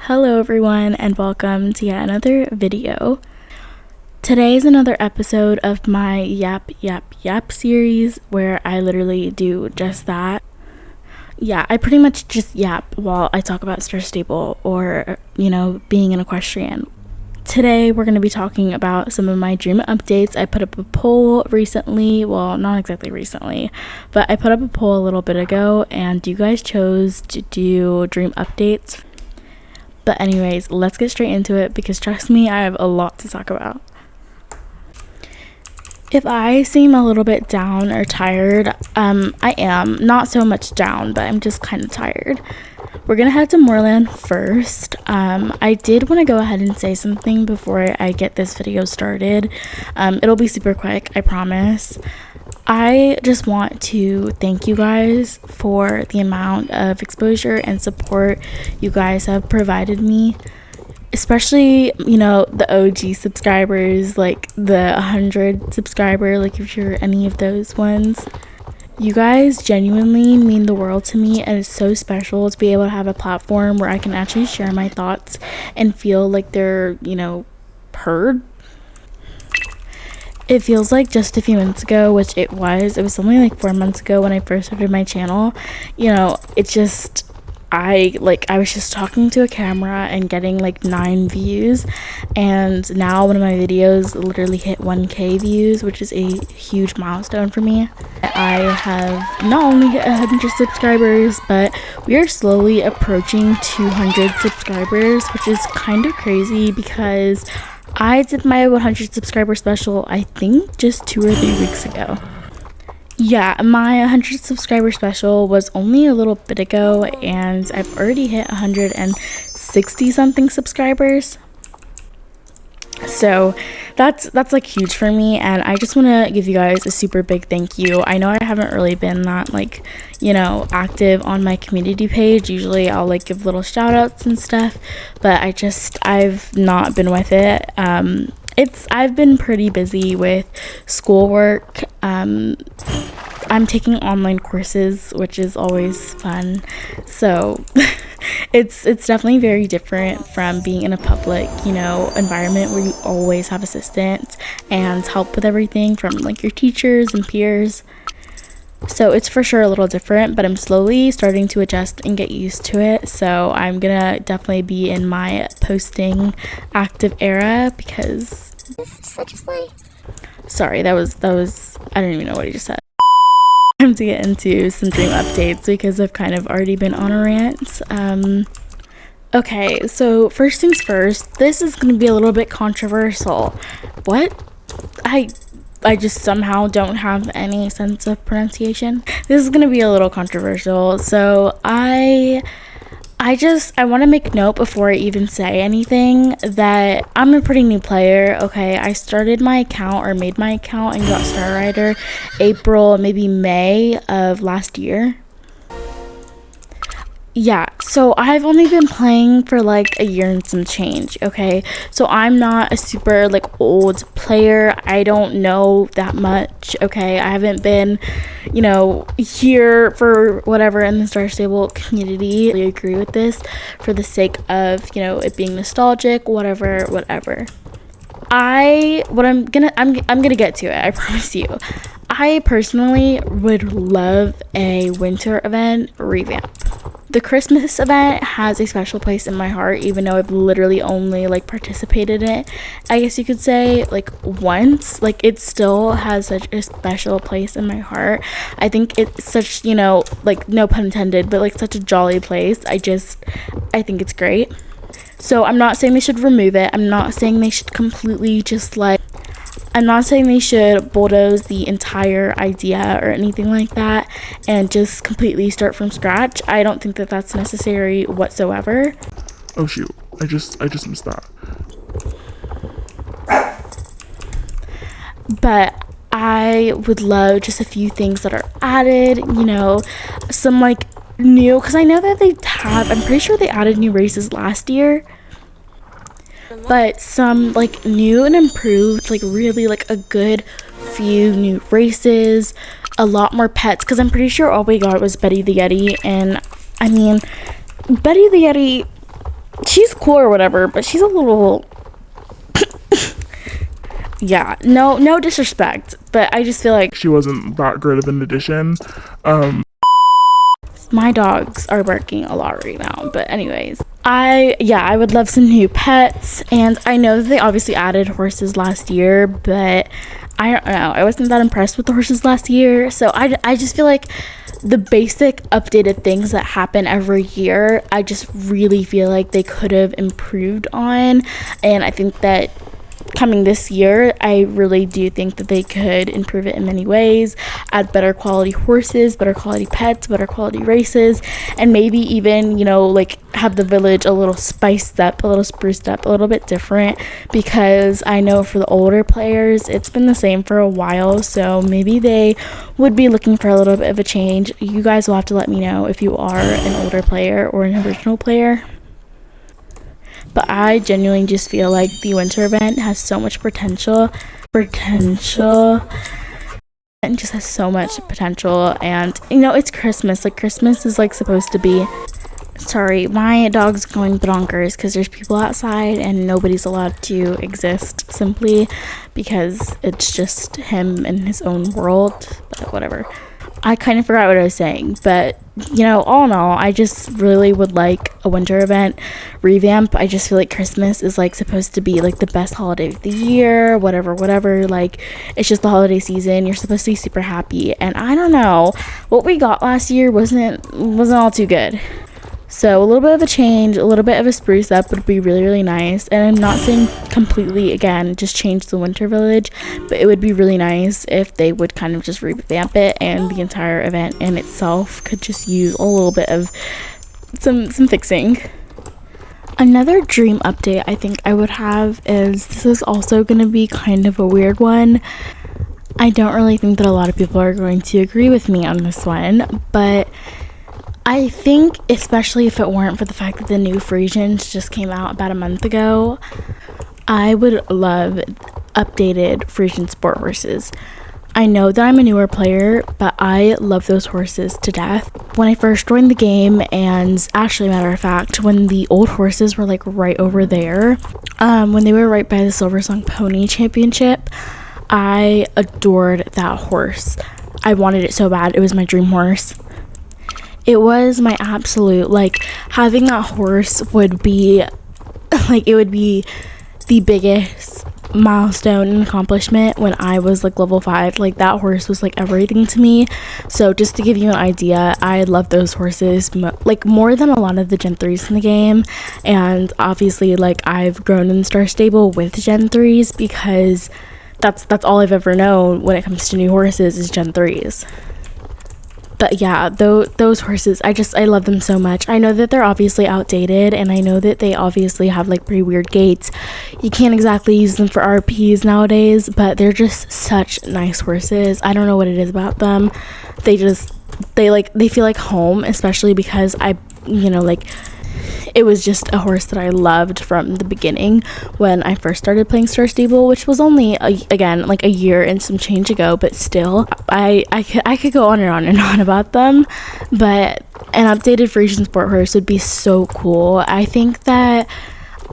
Hello everyone and welcome to yet another video. Today is another episode of my yap series where I literally do just that. Yeah, I pretty much just yap while I talk about Star Stable or, being an equestrian. Today we're going to be talking about some of my dream updates. I put up a poll recently, well, not exactly recently, but I put up a poll a little bit ago and you guys chose to do dream updates. But anyways, let's get straight into it because trust me, I have a lot to talk about. If I seem a little bit down or tired, I am. Not so much down, but I'm just kind of tired. We're gonna head to Moorland first. I did want to go ahead and say something before I get this video started. It'll be super quick, I promise. I just want to thank you guys for the amount of exposure and support you guys have provided me. Especially, the OG subscribers, like the 100 subscriber, like if you're any of those ones. You guys genuinely mean the world to me, and it's so special to be able to have a platform where I can actually share my thoughts and feel like they're, heard. It feels like just a few months ago, which it was only like 4 months ago when I first started my channel. It's just, I was just talking to a camera and getting like 9 views, and now one of my videos literally hit 1K views, which is a huge milestone for me. I have not only hit 100 subscribers, but we are slowly approaching 200 subscribers, which is kind of crazy because I did my 100 subscriber special, I think, just 2 or 3 weeks ago. Yeah, my 100 subscriber special was only a little bit ago, and I've already hit 160 something subscribers. So that's like huge for me, and I just want to give you guys a super big thank you. I know I haven't really been that active on my community page. Usually I'll give little shout outs and stuff, but I've not been with it. I've been pretty busy with schoolwork. I'm taking online courses, which is always fun. So it's definitely very different from being in a public, environment where you always have assistants and help with everything from your teachers and peers. So it's for sure a little different, but I'm slowly starting to adjust and get used to it. So I'm gonna definitely be in my posting active era because sorry, that was I don't even know what I just said. Time to get into some dream updates because I've kind of already been on a rant. Okay, so first things first, this is gonna be a little bit controversial. What? I just somehow don't have any sense of pronunciation. This is gonna be a little controversial. So I want to make note before I even say anything that I'm a pretty new player. Okay, I started my account or made my account and got Star Rider April, maybe May of last year. Yeah, so I've only been playing for a year and some change, okay? So I'm not a super old player. I don't know that much, okay? I haven't been, here for whatever in the Star Stable community. I agree with this for the sake of, it being nostalgic, whatever. I'm gonna get to it, I promise you. I personally would love a winter event revamp. The Christmas event has a special place in my heart, even though I've literally only participated in it, I guess you could say, once. It still has such a special place in my heart. I think it's such, no pun intended, but such a jolly place. I think it's great. So I'm not saying they should remove it. I'm not saying they should completely I'm not saying they should bulldoze the entire idea or anything like that and just completely start from scratch. I don't think that that's necessary whatsoever. Oh shoot, I just missed that. But I would love just a few things that are added, some new, because I know that I'm pretty sure they added new races last year. But some new and improved, really a good few new races, a lot more pets, because I'm pretty sure all we got was Betty the Yeti, and I mean, Betty the Yeti she's cool or whatever, but she's a little yeah, no disrespect, but I just feel like she wasn't that great of an addition. My dogs are barking a lot right now, but anyways, I would love some new pets, and I know that they obviously added horses last year, but I don't know, I wasn't that impressed with the horses last year, so I just feel like the basic updated things that happen every year, I just really feel like they could have improved on, and I think that coming this year, I really do think that they could improve it in many ways, add better quality horses, better quality pets, better quality races, and maybe even, you know, like have the village a little spiced up, a little spruced up, a little bit different, because I know for the older players it's been the same for a while, so maybe they would be looking for a little bit of a change. You guys will have to let me know if you are an older player or an original player. But I genuinely just feel like the winter event has so much potential. And just has so much potential. And, you know, it's Christmas. Like, Christmas is, like, supposed to be... Sorry, my dog's going bonkers because there's people outside and nobody's allowed to exist simply because it's just him in his own world. But whatever. I kind of forgot what I was saying, but, you know, all in all, I just really would like a winter event revamp. I just feel like Christmas is, like, supposed to be, like, the best holiday of the year, whatever, like, it's just the holiday season, you're supposed to be super happy, and I don't know, what we got last year wasn't all too good. So a little bit of a change, a little bit of a spruce up would be really, really nice. And I'm not saying completely, again, just change the winter village, but it would be really nice if they would kind of just revamp it and the entire event in itself could just use a little bit of some fixing. Another dream update I think I would have is, this is also going to be kind of a weird one. I don't really think that a lot of people are going to agree with me on this one, but I think, especially if it weren't for the fact that the new Friesians just came out about a month ago, I would love updated Friesian sport horses. I know that I'm a newer player, but I love those horses to death. When I first joined the game, and actually, matter of fact, when the old horses were like right over there, when they were right by the Silver Song Pony Championship, I adored that horse. I wanted it so bad. It was my dream horse. It was my absolute, like, having that horse would be, like, it would be the biggest milestone and accomplishment when I was, like, level 5. Like, that horse was, like, everything to me. So, just to give you an idea, I love those horses, like, more than a lot of the Gen 3s in the game. And, obviously, like, I've grown in the Star Stable with Gen 3s because that's all I've ever known when it comes to new horses is Gen 3s. But yeah, those horses, I love them so much. I know that they're obviously outdated, and I know that they obviously have like pretty weird gaits. You can't exactly use them for RPs nowadays, but they're just such nice horses. I don't know what it is about them. They feel like home, especially because it was just a horse that I loved from the beginning when I first started playing Star Stable, which was only a year and some change ago, but still I could go on and on about them. But an updated Friesian sport horse would be so cool. I think that,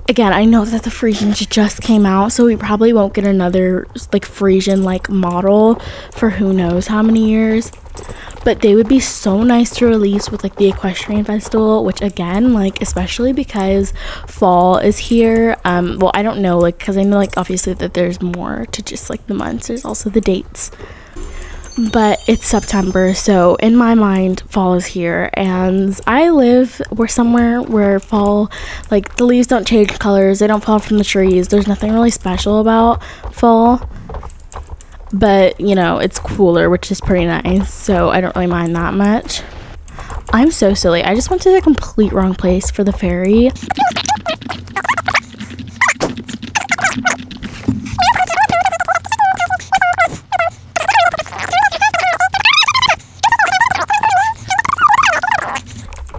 again, I know that the Friesians just came out, so we probably won't get another like Friesian like model for who knows how many years. But they would be so nice to release with like the equestrian festival, which again, like, especially because fall is here. Well, I don't know, like, because I know like obviously that there's more to just like the months. There's also the dates, but it's September, so in my mind fall is here, and I live somewhere where fall, like, the leaves don't change colors, they don't fall from the trees. There's nothing really special about fall, but you know, it's cooler, which is pretty nice, so I don't really mind that much. I'm so silly, I just went to the complete wrong place for the ferry.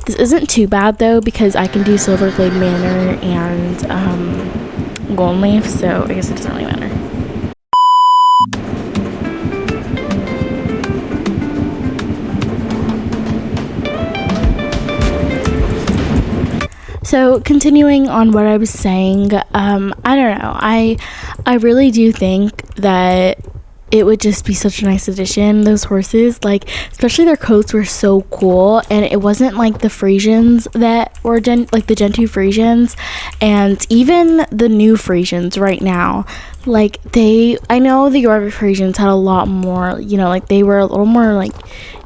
This isn't too bad though, because I can do Silverglade Manor and Golden Leaf, so I guess it doesn't really matter. So continuing on what I was saying, I don't know. I really do think that it would just be such a nice addition. Those horses, like, especially their coats were so cool, and it wasn't like the Friesians that were like the Gen 2 Friesians, and even the new Friesians right now, like I know the Yorvik Friesians had a lot more, you know, like they were a little more like,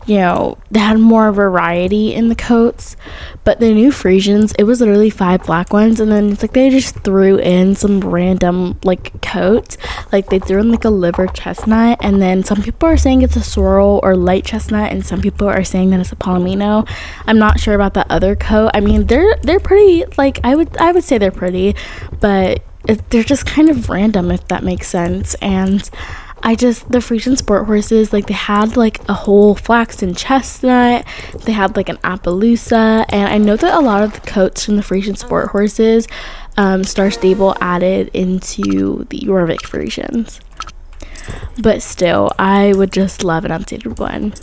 you know, they had more variety in the coats, but the new Friesians, it was literally 5 black ones, and then it's like they just threw in some random like coat, like they threw in like a liver chestnut, and then some people are saying it's a sorrel or light chestnut, and some people are saying that it's a palomino. I'm not sure about that other coat. I mean, they're pretty, like I would say they're pretty, but they're just kind of random, if that makes sense. And the Friesian sport horses, like they had like a whole flaxen chestnut, they had like an Appaloosa, and I know that a lot of the coats from the Friesian sport horses, Star Stable added into the Yorvik Friesians. But still, I would just love an updated one.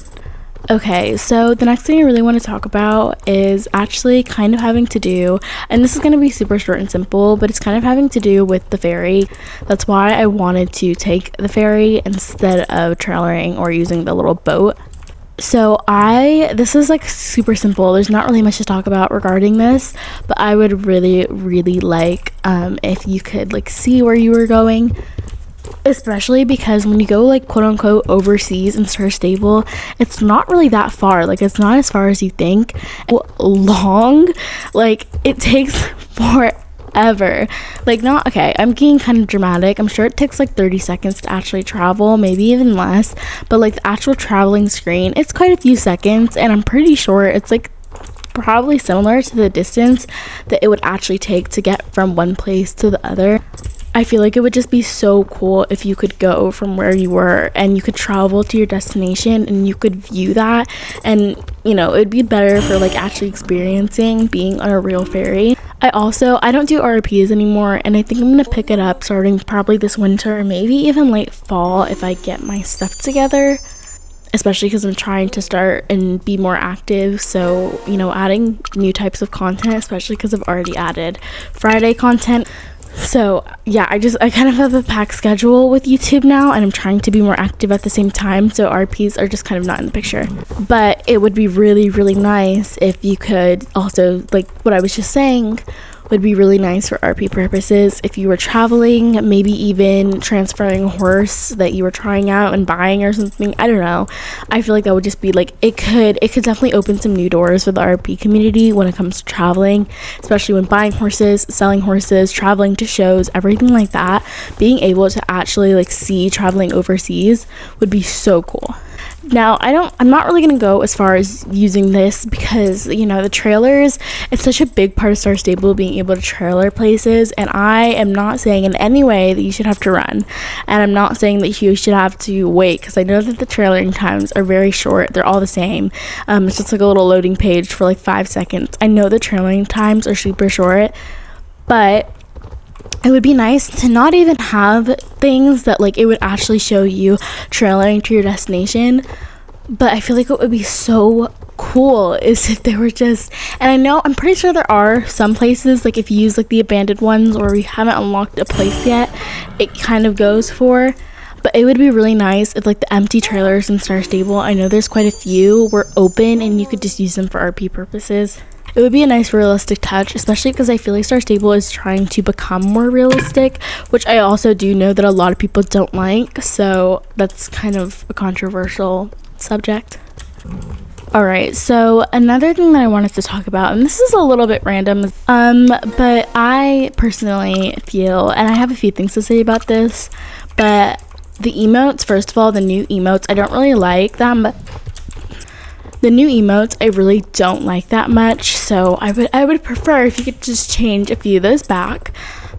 Okay, so the next thing I really want to talk about is actually kind of having to do, and this is going to be super short and simple, but it's kind of having to do with the ferry. That's why I wanted to take the ferry instead of trailering or using the little boat. So this is like super simple. There's not really much to talk about regarding this, but I would really, really like if you could like see where you were going. Especially because when you go like quote unquote overseas in Star Stable, it's not really that far. Like it's not as far as you think. Long, like it takes forever. Like not okay, I'm getting kind of dramatic. I'm sure it takes like 30 seconds to actually travel, maybe even less, but like the actual traveling screen, it's quite a few seconds, and I'm pretty sure it's like probably similar to the distance that it would actually take to get from one place to the other. I feel like it would just be so cool if you could go from where you were and you could travel to your destination and you could view that, and you know, it'd be better for like actually experiencing being on a real ferry. I don't do RPs anymore, and I think I'm gonna pick it up starting probably this winter or maybe even late fall if I get my stuff together, especially because I'm trying to start and be more active. So, you know, adding new types of content, especially because I've already added Friday content. So yeah, I kind of have a packed schedule with YouTube now, and I'm trying to be more active at the same time, so RPs are just kind of not in the picture. But it would be really, really nice if you could also, like what I was just saying, would be really nice for RP purposes if you were traveling, maybe even transferring a horse that you were trying out and buying or something. I don't know. I feel like that would just be like, it could definitely open some new doors for the RP community when it comes to traveling, especially when buying horses, selling horses, traveling to shows, everything like that. Being able to actually like see traveling overseas would be so cool. Now, I'm not really going to go as far as using this because, you know, the trailers, it's such a big part of Star Stable, being able to trailer places, and I am not saying in any way that you should have to run, and I'm not saying that you should have to wait, because I know that the trailering times are very short. They're all the same. It's just like a little loading page for like 5 seconds. I know the trailering times are super short, but it would be nice to not even have things that like it would actually show you trailering to your destination. But I feel like what would be so cool is if they were just, and I'm pretty sure there are some places, like if you use like the abandoned ones or you haven't unlocked a place yet, it kind of goes for. But it would be really nice if like the empty trailers in Star Stable, I know there's quite a few, were open and you could just use them for RP purposes. It would be a nice realistic touch, especially because I feel like Star Stable is trying to become more realistic, which I also do know that a lot of people don't like, so that's kind of a controversial subject. Alright, so another thing that I wanted to talk about, and this is a little bit random, but I personally feel, and I have a few things to say about this, but the emotes, first of all, the new emotes, I don't really like them. The new emotes, I really don't like that much, so I would prefer if you could just change a few of those back.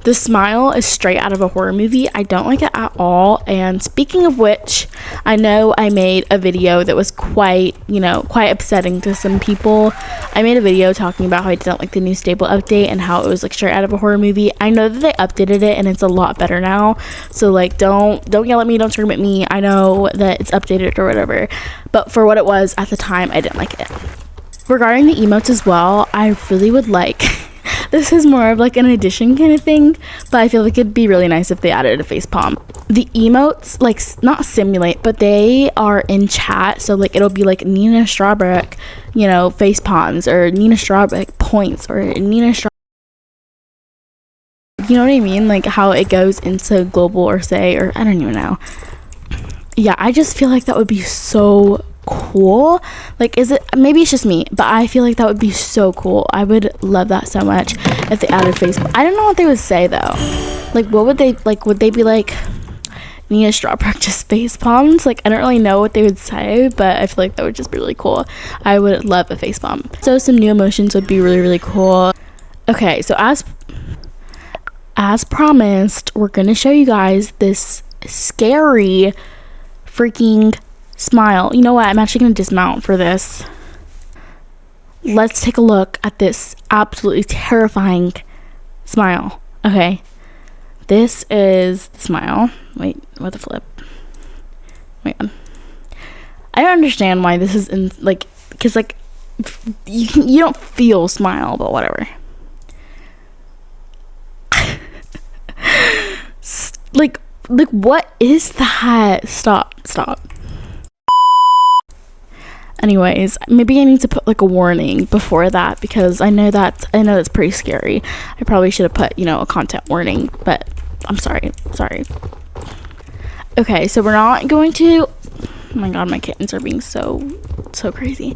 The smile is straight out of a horror movie. I don't like it at all. And speaking of which, I know I made a video that was quite upsetting to some people. I made a video talking about how I didn't like the new stable update and how it was like straight out of a horror movie. I know that they updated it and it's a lot better now. So like don't yell at me, don't scream at me. I know that it's updated or whatever. But for what it was at the time, I didn't like it. Regarding the emotes as well, I really would like This is more of like an addition kind of thing, but I feel like it'd be really nice if they added a face palm. The emotes, like, not simulate, but they are in chat, so like it'll be like Nina Strawbrook, you know, face palms, or Nina Strawbrook points, or Nina Strawbrook, you know what I mean, like how it goes into global, or say, or I don't even know. Yeah, I just feel like that would be so cool. Like, is it, maybe it's just me, but I feel like that would be so cool. I would love that so much if they added face. I don't know what they would say though. Like, what would they, like, would they be like Nina Strawbrook just face palms? Like, I don't really know what they would say, but I feel like that would just be really cool. I would love a face palm. So some new emotions would be really, really cool. Okay, so as promised, we're gonna show you guys this scary freaking smile. You know what, I'm actually gonna dismount for this. Let's take a look at this absolutely terrifying smile. Okay, this is the smile. Wait, what the flip? Wait, I don't understand why this is in, like, because like you don't feel smile, but whatever. like what is that? Stop. Anyways, maybe I need to put like a warning before that, because I know that's pretty scary. I probably should have put, you know, a content warning, but I'm sorry. Okay, so we're not going to, oh my god, my kittens are being so crazy.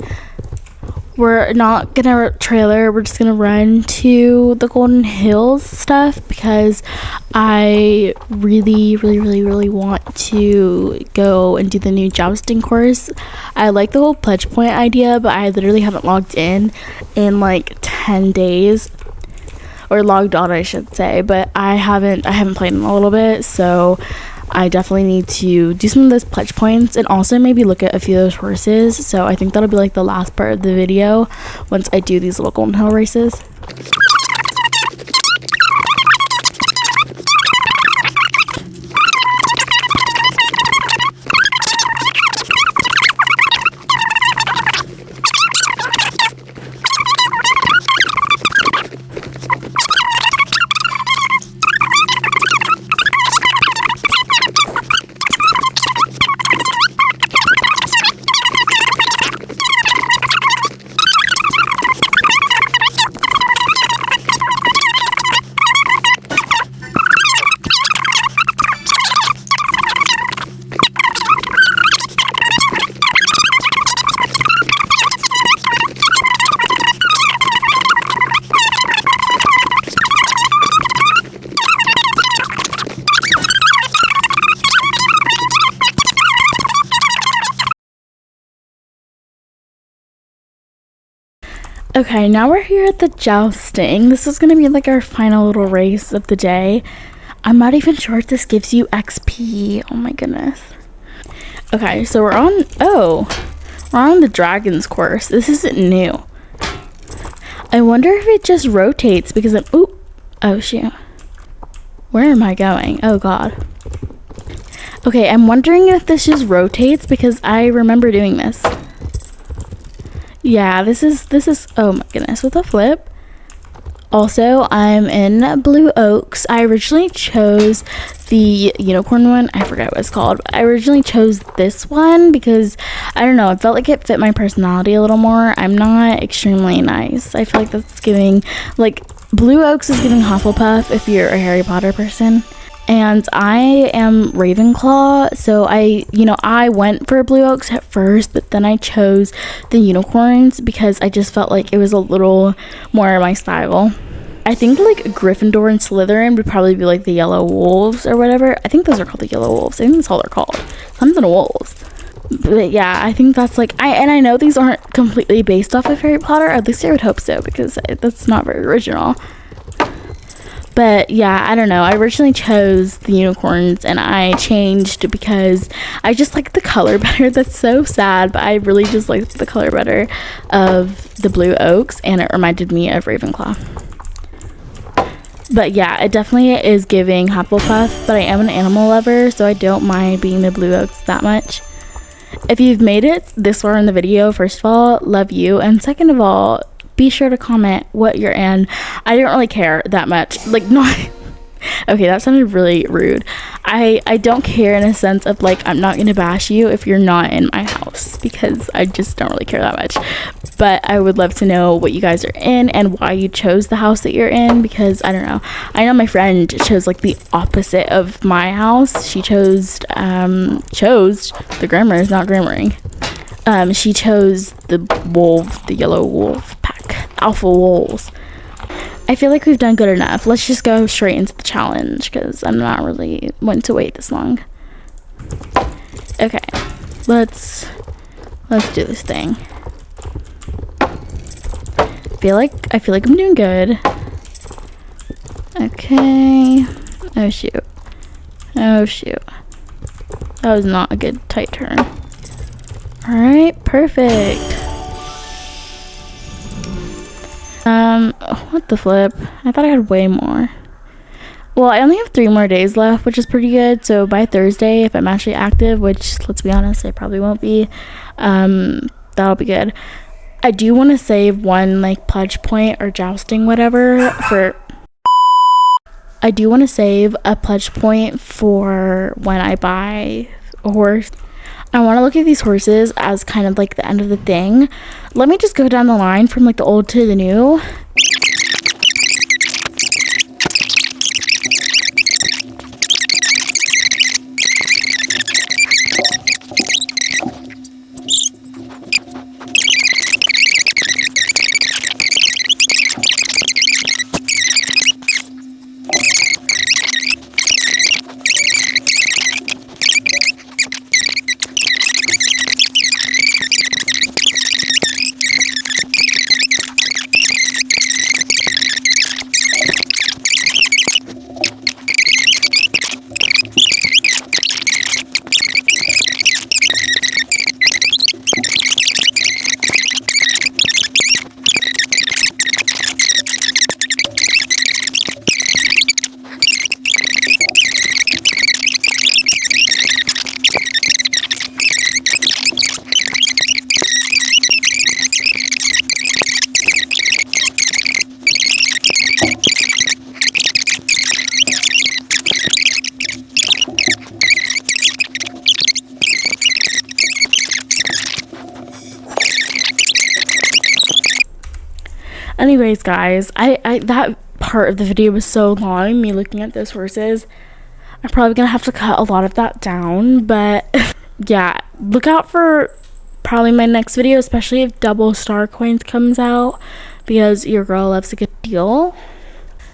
We're not gonna trailer, we're just gonna run to the Golden Hills stuff, because I really want to go and do the new Jousting course. I like the whole pledge point idea, but I literally haven't logged in like 10 days, or logged on I should say, but I haven't played in a little bit, so I definitely need to do some of those pledge points, and also maybe look at a few of those horses. So I think that'll be like the last part of the video once I do these little Golden Hill races. Okay, now we're here at the Jousting. This is gonna be like our final little race of the day. I'm not even sure if this gives you XP. Oh my goodness. Okay, so we're on the Dragons course. This isn't new. I wonder if it just rotates, because oh shoot. Where am I going? Oh god. Okay, I'm wondering if this just rotates, because I remember doing this. Yeah, this is oh my goodness, with a flip. Also, I'm in Blue Oaks. I originally chose the unicorn one. I forgot what it's called. I originally chose this one because, I don't know, I felt like it fit my personality a little more. I'm not extremely nice. I feel like that's giving, like, Blue Oaks is giving Hufflepuff if you're a Harry Potter person. And I am Ravenclaw, so I went for Blue Oaks at first, but then I chose the unicorns because I just felt like it was a little more my style. I think like Gryffindor and Slytherin would probably be like the yellow wolves or whatever. I think those are called the yellow wolves. I think that's all they're called. Something wolves. But yeah, I think that's like, I know these aren't completely based off of Harry Potter. At least I would hope so, because that's not very original. But yeah, I don't know. I originally chose the unicorns and I changed because I just like the color better. That's so sad, but I really just liked the color better of the Blue Oaks, and it reminded me of Ravenclaw. But yeah, it definitely is giving Hufflepuff, but I am an animal lover, so I don't mind being the Blue Oaks that much. If you've made it this far in the video, first of all, love you, and second of all, be sure to comment what you're in. I don't really care that much, like, not okay, that sounded really rude. I don't care in a sense of like, I'm not gonna bash you if you're not in my house, because I just don't really care that much. But I would love to know what you guys are in and why you chose the house that you're in, because I don't know. I know my friend chose like the opposite of my house. She chose the grammar is not grammaring. She chose the yellow wolf pack, alpha wolves. I feel like we've done good enough. Let's just go straight into the challenge, because I'm not really wanting to wait this long. Okay, let's do this thing. I feel like I'm doing good. Okay. Oh shoot. That was not a good tight turn. Alright, perfect. What the flip? I thought I had way more. Well, I only have 3 more days left, which is pretty good. So by Thursday, if I'm actually active, which, let's be honest, I probably won't be, that'll be good. I do want to save one, like, pledge point or jousting, whatever, for... I do want to save a pledge point for when I buy a horse. I want to look at these horses as kind of like the end of the thing. Let me just go down the line from like the old to the new. Anyways, guys, I that part of the video was so long, me looking at those horses. I'm probably gonna have to cut a lot of that down, but yeah, look out for probably my next video, especially if double star coins comes out, because your girl loves a good deal.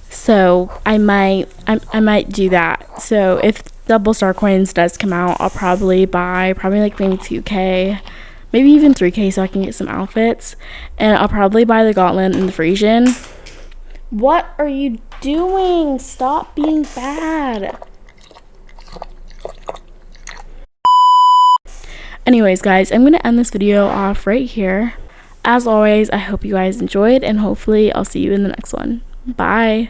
So I might do that. So if double star coins does come out, I'll probably buy like maybe 2K, maybe even 3K, so I can get some outfits. And I'll probably buy the gauntlet and the Friesian. What are you doing? Stop being bad. Anyways, guys, I'm going to end this video off right here. As always, I hope you guys enjoyed, and hopefully I'll see you in the next one. Bye.